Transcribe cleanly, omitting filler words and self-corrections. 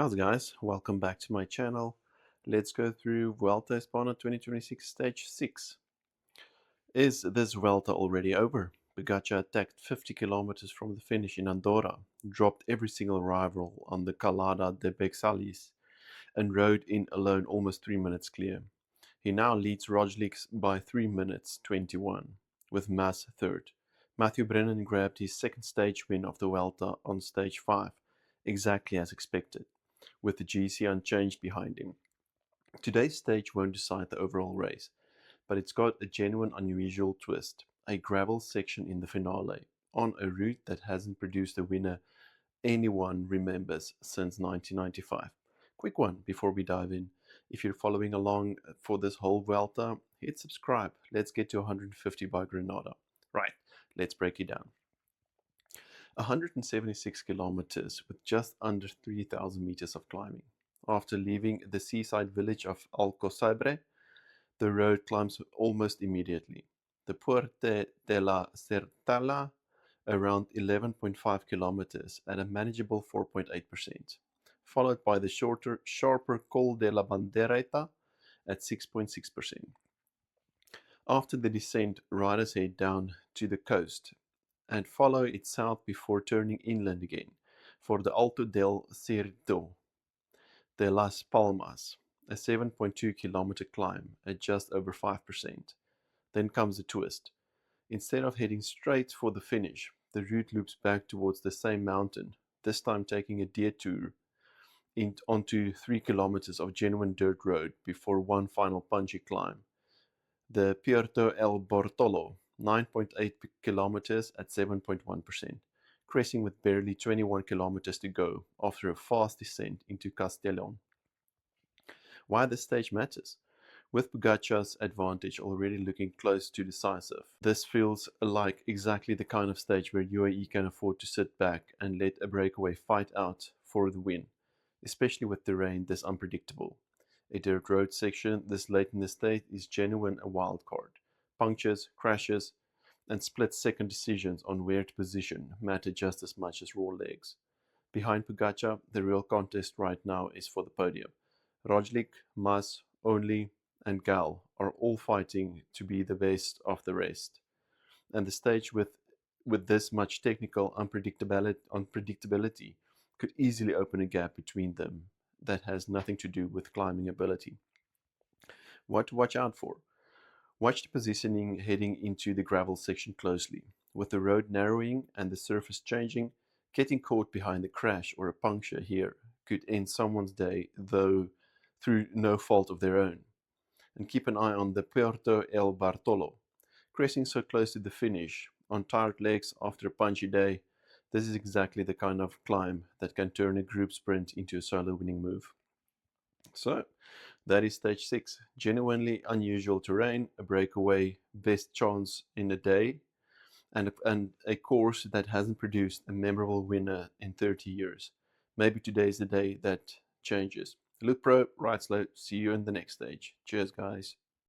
How's it guys? Welcome back to my channel. Let's go through Vuelta España 2026 Stage 6. Is this Vuelta already over? Pogačar attacked 50 kilometers from the finish in Andorra, dropped every single rival on the Calada de Beixalís, and rode in alone almost 3 minutes clear. He now leads Roglič by 3 minutes 21, with Mas third. Matthew Brennan grabbed his second stage win of the Vuelta on Stage 5, exactly as expected, with the GC unchanged behind him. Today's stage won't decide the overall race, but it's got a genuine unusual twist, a gravel section in the finale, on a route that hasn't produced a winner anyone remembers since 1995. Quick one before we dive in. If you're following along for this whole Vuelta, hit subscribe. Let's get to 150 by Granada. Right, let's break it down. 176 kilometers with just under 3,000 meters of climbing. After leaving the seaside village of Alcosabre, the road climbs almost immediately. The Puerta de la Certala, around 11.5 kilometers at a manageable 4.8%, followed by the shorter, sharper Col de la Bandereta at 6.6%. After the descent, riders head down to the coast and follow it south before turning inland again for the Alto del Cerdo de las Palmas, a 7.2 kilometer climb at just over 5%. Then comes a twist. Instead of heading straight for the finish, the route loops back towards the same mountain, this time taking a detour onto 3 kilometers of genuine dirt road before one final punchy climb. The Puerto El Bortolo, 9.8 kilometers at 7.1%, crashing with barely 21 kilometers to go after a fast descent into Castellón. Why this stage matters? With Pogačar's advantage already looking close to decisive, this feels like exactly the kind of stage where UAE can afford to sit back and let a breakaway fight out for the win, especially with terrain this unpredictable. A dirt road section this late in the stage is genuine a wild card. Punctures, crashes, and split-second decisions on where to position matter just as much as raw legs. Behind Pogačar, the real contest right now is for the podium. Roglič, Mas, Only, and Gal are all fighting to be the best of the rest. And the stage with this much technical unpredictability could easily open a gap between them that has nothing to do with climbing ability. What to watch out for? Watch the positioning heading into the gravel section closely. With the road narrowing and the surface changing, getting caught behind a crash or a puncture here could end someone's day, though through no fault of their own. And keep an eye on the Puerto El Bartolo. Crashing so close to the finish, on tired legs after a punchy day, this is exactly the kind of climb that can turn a group sprint into a solo winning move. So, that is stage 6. Genuinely unusual terrain, a breakaway, best chance in a day, and a course that hasn't produced a memorable winner in 30 years. Maybe today is the day that changes. Look pro, ride slow. See you in the next stage. Cheers, guys.